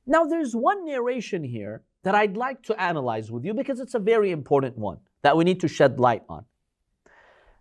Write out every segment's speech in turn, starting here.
Now there's one narration here that I'd like to analyze with you because it's a very important one that we need to shed light on.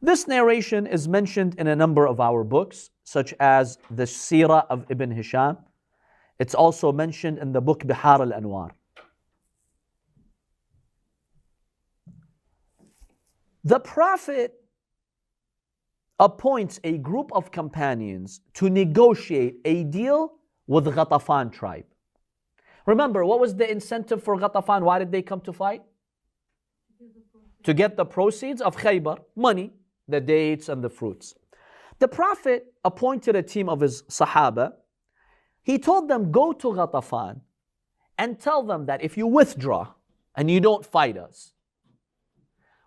This narration is mentioned in a number of our books, such as the Seerah of Ibn Hisham. It's also mentioned in the book Bihar al-Anwar. The Prophet appoints a group of companions to negotiate a deal with the Ghatafan tribe. Remember, what was the incentive for Ghatafan? Why did they come to fight? To get the proceeds of Khaybar, money, the dates and the fruits. The Prophet appointed a team of his Sahaba. He told them, go to Ghatafan and tell them that if you withdraw and you don't fight us,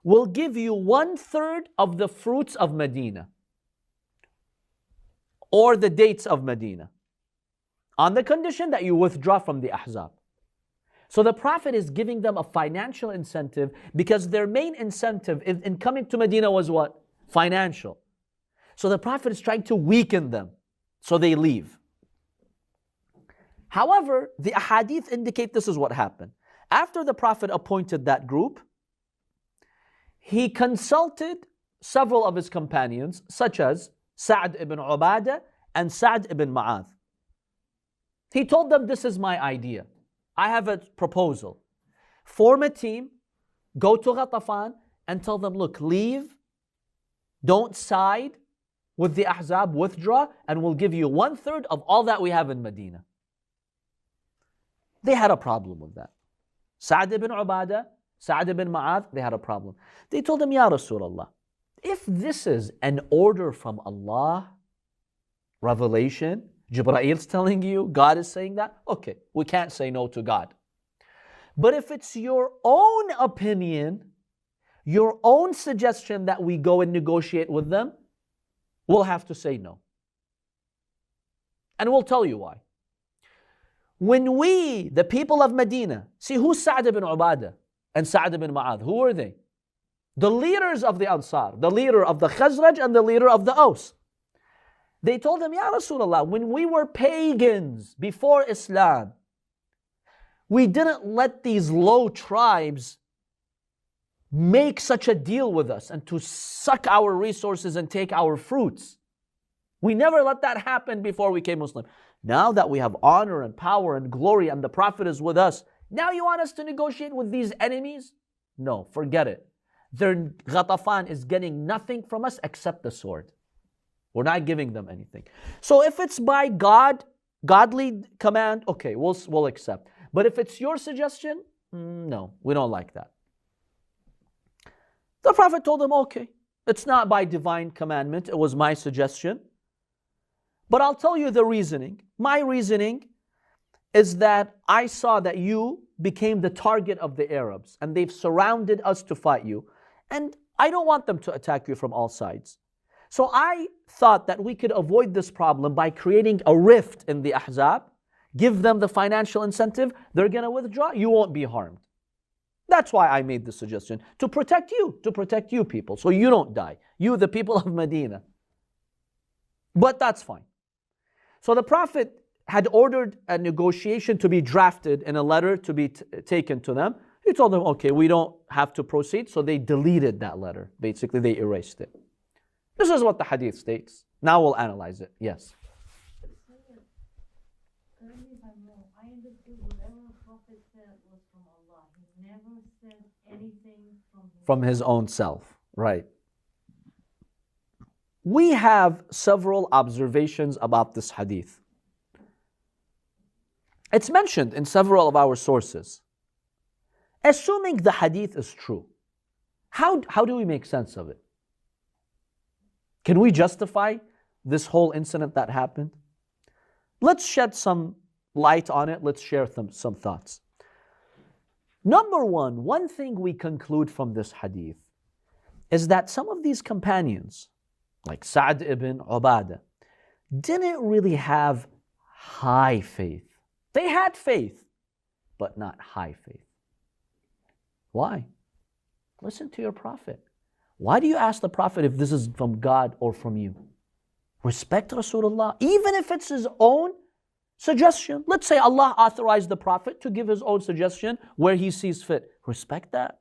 we'll give you 1/3 of the fruits of Medina or the dates of Medina on the condition that you withdraw from the Ahzab. So the Prophet is giving them a financial incentive because their main incentive in coming to Medina was what? Financial. So the Prophet is trying to weaken them so they leave. However, the ahadith indicate this is what happened. After the Prophet appointed that group, he consulted several of his companions, such as Sa'd ibn Ubadah and Sa'd ibn Mu'adh. He told them, this is my idea. I have a proposal. Form a team, go to Ghatafan and tell them, look, leave, don't side with the Ahzab, withdraw, and we'll give you 1/3 of all that we have in Medina. They had a problem with that. Sa'd ibn Ubadah, Sa'd ibn Mu'adh, they had a problem. They told him, Ya Rasulullah, if this is an order from Allah, revelation, Jibrail's telling you, God is saying that, okay, we can't say no to God. But if it's your own opinion, your own suggestion that we go and negotiate with them, we'll have to say no. And we'll tell you why. When we, the people of Medina, see who's Sa'd ibn Ubadah and Sa'd ibn Mu'adh, who are they? The leaders of the Ansar, the leader of the Khazraj and the leader of the Aus. They told him, Ya Rasulullah, when we were pagans before Islam, we didn't let these low tribes make such a deal with us and to suck our resources and take our fruits. We never let that happen before we became Muslim. Now that we have honor and power and glory and the Prophet is with us, now you want us to negotiate with these enemies? No, forget it. Ghatafan is getting nothing from us except the sword. We're not giving them anything. So if it's by godly command, okay, we'll accept. But if it's your suggestion, no, we don't like that. The Prophet told them, okay, it's not by divine commandment, it was my suggestion. But I'll tell you the reasoning. My reasoning is that I saw that you became the target of the Arabs and they've surrounded us to fight you. And I don't want them to attack you from all sides. So I thought that we could avoid this problem by creating a rift in the Ahzab, give them the financial incentive, they're going to withdraw, you won't be harmed. That's why I made the suggestion, to protect you people, so you don't die, you the people of Medina. But that's fine. So the Prophet had ordered a negotiation to be drafted in a letter to be taken to them. He told them, okay, we don't have to proceed, so they deleted that letter. Basically, they erased it. This is what the hadith states. Now we'll analyze it. Yes. Correct me if I'm wrong. I understood whatever the Prophet said was from Allah. He never said anything from his own self. Right. We have several observations about this hadith. It's mentioned in several of our sources. Assuming the hadith is true, how do we make sense of it? Can we justify this whole incident that happened? Let's shed some light on it. Let's share some thoughts. Number one thing we conclude from this hadith is that some of these companions, like Sa'd ibn Ubadah, didn't really have high faith. They had faith, but not high faith. Why? Listen to your Prophet. Why do you ask the Prophet if this is from God or from you? Respect Rasulullah, even if it's his own Suggestion. Let's say Allah authorized the Prophet to give his own suggestion where he sees fit. Respect that.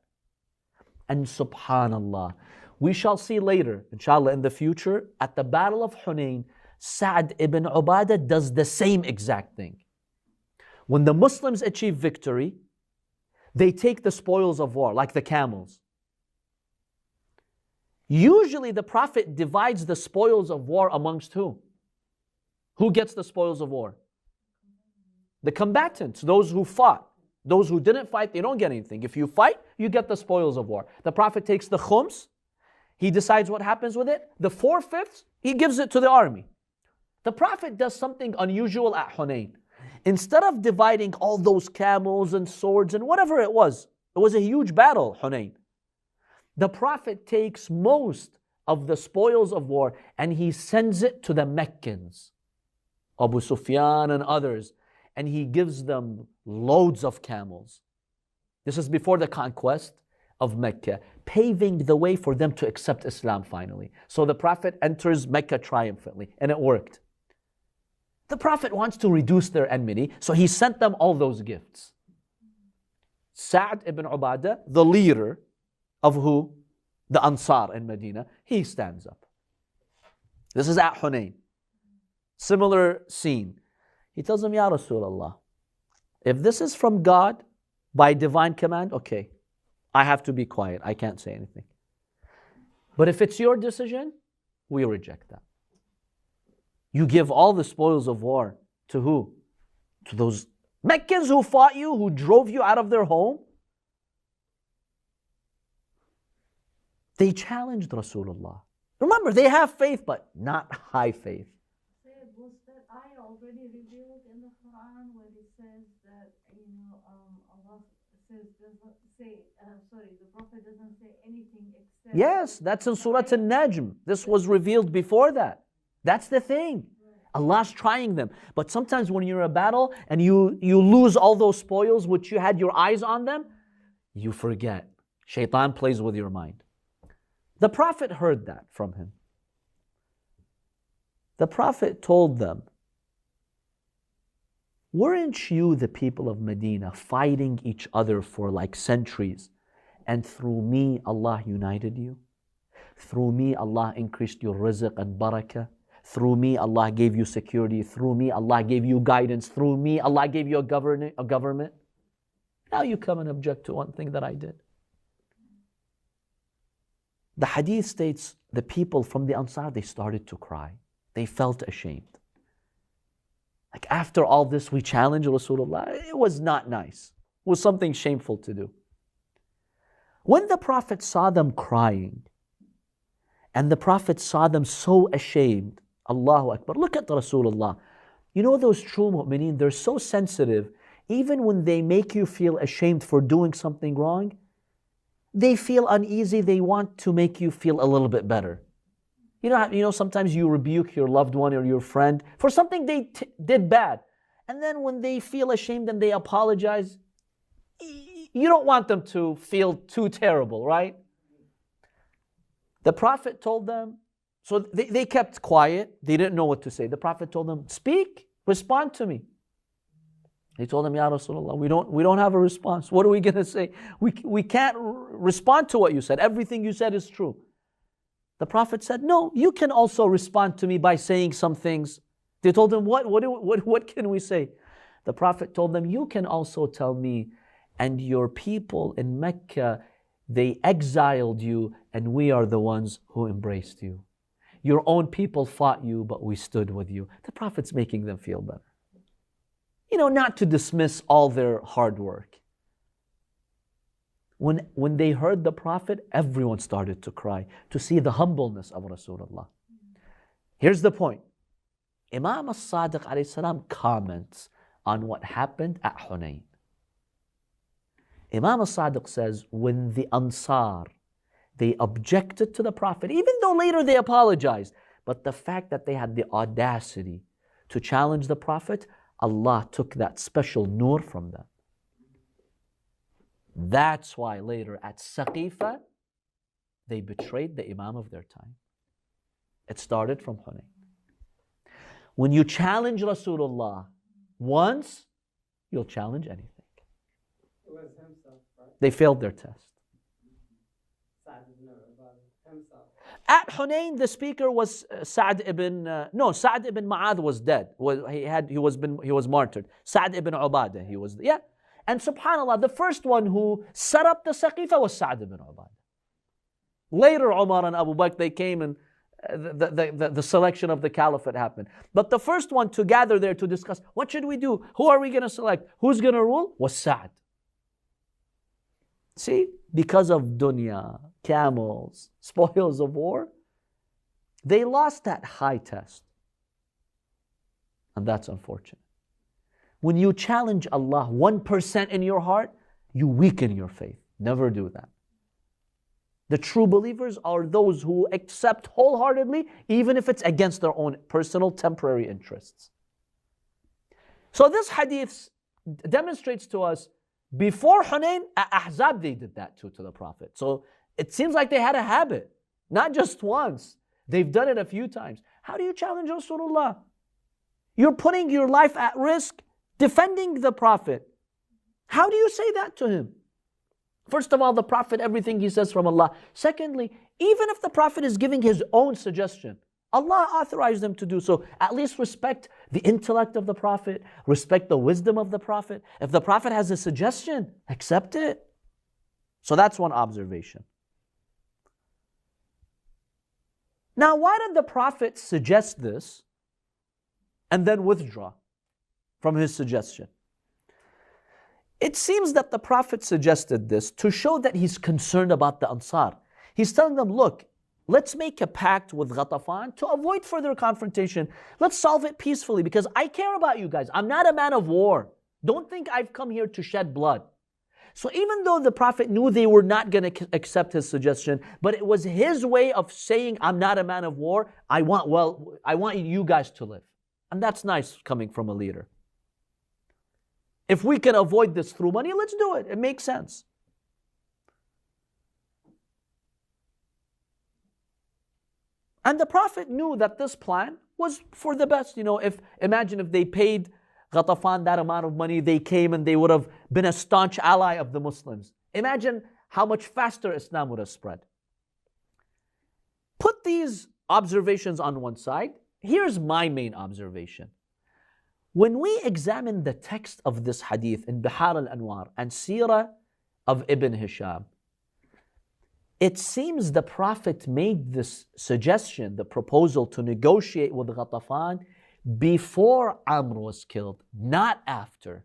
And subhanallah, we shall see later, inshallah, in the future, at the Battle of Hunayn, Sa'd ibn Ubadah does the same exact thing. When the Muslims achieve victory, they take the spoils of war, like the camels. Usually the Prophet divides the spoils of war amongst who? Who gets the spoils of war? The combatants, those who fought. Those who didn't fight, they don't get anything. If you fight, you get the spoils of war. The Prophet takes the khums, he decides what happens with it. The 4/5, he gives it to the army. The Prophet does something unusual at Hunayn. Instead of dividing all those camels and swords and whatever it was a huge battle, Hunayn. The Prophet takes most of the spoils of war and he sends it to the Meccans, Abu Sufyan and others, and he gives them loads of camels. This is before the conquest of Mecca, paving the way for them to accept Islam finally. So the Prophet enters Mecca triumphantly, and it worked. The Prophet wants to reduce their enmity, so he sent them all those gifts. Sa'd ibn Ubadah, the leader of who? The Ansar in Medina, he stands up. This is at Hunayn. Similar scene. He tells him, Ya Rasulullah, if this is from God by divine command, okay, I have to be quiet. I can't say anything. But if it's your decision, we reject that. You give all the spoils of war to who? To those Meccans who fought you, who drove you out of their home. They challenged Rasulullah. Remember, they have faith, but not high faith. Was that ayah already revealed in the Quran where it says that, Allah says, the Prophet doesn't say anything except... Yes, that's in Surah An-Najm. This was revealed before that. That's the thing. Allah's trying them. But sometimes when you're in a battle and you lose all those spoils which you had your eyes on them, you forget. Shaitan plays with your mind. The Prophet heard that from him. The Prophet told them, weren't you the people of Medina fighting each other for like centuries? And through me, Allah united you? Through me, Allah increased your rizq and barakah? Through me, Allah gave you security. Through me, Allah gave you guidance. Through me, Allah gave you a government. Now you come and object to one thing that I did. The hadith states the people from the Ansar, they started to cry. They felt ashamed. Like after all this, we challenged Rasulullah. It was not nice. It was something shameful to do. When the Prophet saw them crying, and the Prophet saw them so ashamed, Allahu Akbar, look at Rasulullah. You know those true mu'mineen, they're so sensitive. Even when they make you feel ashamed for doing something wrong, they feel uneasy, they want to make you feel a little bit better. You know, sometimes you rebuke your loved one or your friend for something they did bad. And then when they feel ashamed and they apologize, you don't want them to feel too terrible, right? The Prophet told them, so they kept quiet. They didn't know what to say. The Prophet told them, speak, respond to me. They told him, Ya Rasulullah, we don't have a response. What are we going to say? We can't respond to what you said. Everything you said is true. The Prophet said, no, you can also respond to me by saying some things. They told him, what can we say? The Prophet told them, you can also tell me, and your people in Mecca, they exiled you, and we are the ones who embraced you. Your own people fought you, but we stood with you. The Prophet's making them feel better. Not to dismiss all their hard work. When they heard the Prophet, everyone started to cry to see the humbleness of Rasulullah. Here's the point. Imam as-Sadiq alayhi salam comments on what happened at Hunayn. Imam as-Sadiq says, when the Ansar, they objected to the Prophet, even though later they apologized, but the fact that they had the audacity to challenge the Prophet, Allah took that special nur from them. That's why later at Saqifa, they betrayed the Imam of their time. It started from Hunayn. When you challenge Rasulullah, once, you'll challenge anything. It was himself, right? They failed their test. Sa'd ibn Ubadah, himself. At Hunayn, the speaker was Sa'd ibn Ma'adh was dead. He was martyred. Sa'd ibn Ubadah, he was, yeah. And subhanAllah, the first one who set up the Saqifa was Sa'd ibn Ubadah. Later, Umar and Abu Bakr, they came and the selection of the caliphate happened. But the first one to gather there to discuss, what should we do? Who are we going to select? Who's going to rule? Was Sa'd. See, because of dunya, camels, spoils of war, they lost that high test. And that's unfortunate. When you challenge Allah 1% in your heart, you weaken your faith. Never do that. The true believers are those who accept wholeheartedly, even if it's against their own personal temporary interests. So this hadith demonstrates to us, before Hunayn, at Ahzab they did that too to the Prophet. So it seems like they had a habit, not just once. They've done it a few times. How do you challenge Rasulullah? You're putting your life at risk, defending the Prophet. How do you say that to him? First of all, the Prophet, everything he says from Allah. Secondly, even if the Prophet is giving his own suggestion, Allah authorized them to do so. At least respect the intellect of the Prophet, respect the wisdom of the Prophet. If the Prophet has a suggestion, accept it. So that's one observation. Now, why did the Prophet suggest this and then withdraw from his suggestion? It seems that the Prophet suggested this to show that he's concerned about the Ansar. He's telling them, look, let's make a pact with Ghatafan to avoid further confrontation. Let's solve it peacefully because I care about you guys. I'm not a man of war. Don't think I've come here to shed blood. So even though the Prophet knew they were not going to accept his suggestion, but it was his way of saying, I'm not a man of war. I want you guys to live. And that's nice coming from a leader. If we can avoid this through money, let's do it. It makes sense. And the Prophet knew that this plan was for the best. Imagine if they paid Ghatafan that amount of money, they came and they would have been a staunch ally of the Muslims. Imagine how much faster Islam would have spread. Put these observations on one side. Here's my main observation. When we examine the text of this hadith in Bihar al-Anwar and Seerah of Ibn Hisham, it seems the Prophet made this suggestion, the proposal to negotiate with Ghatafan before Amr was killed, not after.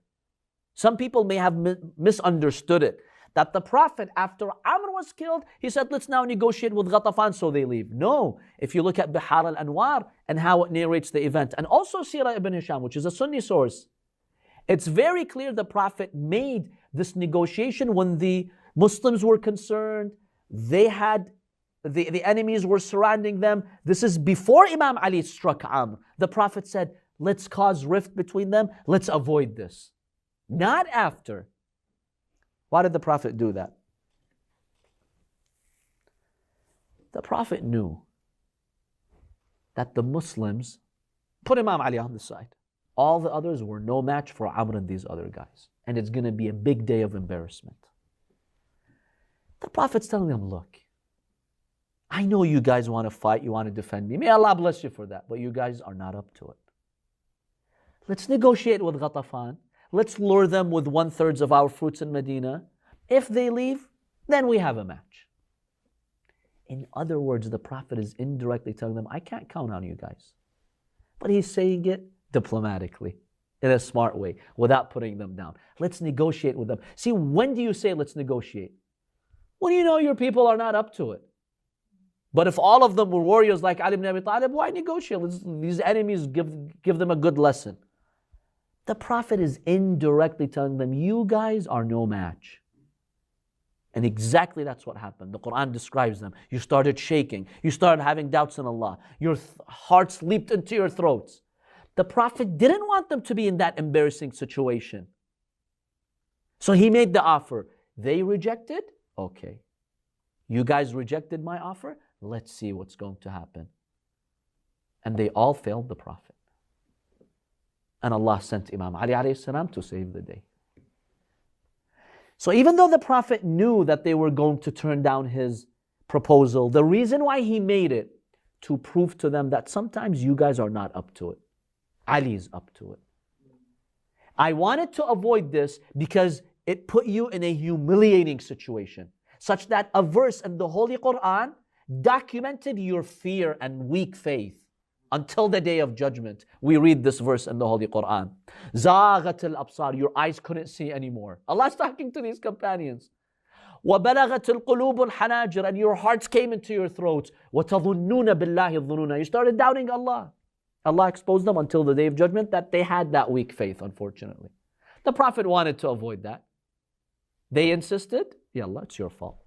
Some people may have misunderstood it, that the Prophet, after Amr was killed, he said, let's now negotiate with Ghatafan so they leave. No, if you look at Bihar al-Anwar and how it narrates the event, and also Seerah ibn Hisham, which is a Sunni source, it's very clear the Prophet made this negotiation when the Muslims were concerned. They had, the enemies were surrounding them. This is before Imam Ali struck Amr. The Prophet said, let's cause rift between them. Let's avoid this. Not after. Why did the Prophet do that? The Prophet knew that the Muslims put Imam Ali on the side. All the others were no match for Amr and these other guys. And it's going to be a big day of embarrassment. The Prophet's telling them, look, I know you guys want to fight, you want to defend me. May Allah bless you for that, but you guys are not up to it. Let's negotiate with Ghatafan. Let's lure them with 1/3 of our fruits in Medina. If they leave, then we have a match. In other words, the Prophet is indirectly telling them, I can't count on you guys. But he's saying it diplomatically, in a smart way, without putting them down. Let's negotiate with them. See, when do you say let's negotiate? When you know your people are not up to it. But if all of them were warriors like Ali ibn Abi Talib, why negotiate? These enemies give them a good lesson. The Prophet is indirectly telling them, you guys are no match. And exactly that's what happened. The Quran describes them. You started shaking. You started having doubts in Allah. Your hearts leaped into your throats. The Prophet didn't want them to be in that embarrassing situation. So he made the offer. They rejected? Okay. You guys rejected my offer? Let's see what's going to happen. And they all failed the Prophet. And Allah sent Imam Ali alayhi salam to save the day. So even though the Prophet knew that they were going to turn down his proposal, the reason why he made it, to prove to them that sometimes you guys are not up to it. Ali is up to it. I wanted to avoid this because it put you in a humiliating situation, such that a verse in the Holy Quran documented your fear and weak faith. Until the day of judgment, we read this verse in the Holy Quran. زَاغَتِ الْأَبْصَارِ, your eyes couldn't see anymore. Allah's talking to these companions. وَبَلَغَتِ الْقُلُوبُ الْحَنَاجِرَ, and your hearts came into your throats. وَتَظُنُّونَ بِاللَّهِ الظُّنُونَ, you started doubting Allah. Allah exposed them until the day of judgment that they had that weak faith, unfortunately. The Prophet wanted to avoid that. They insisted, Yallah, it's your fault.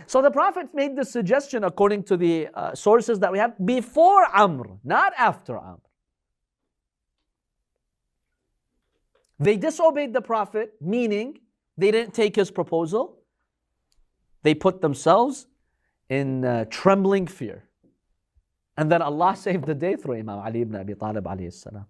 So the Prophet made the suggestion, according to the sources that we have, before Amr, not after Amr. They disobeyed the Prophet, meaning they didn't take his proposal. They put themselves in trembling fear. And then Allah saved the day through Imam Ali ibn Abi Talib alayhi salam.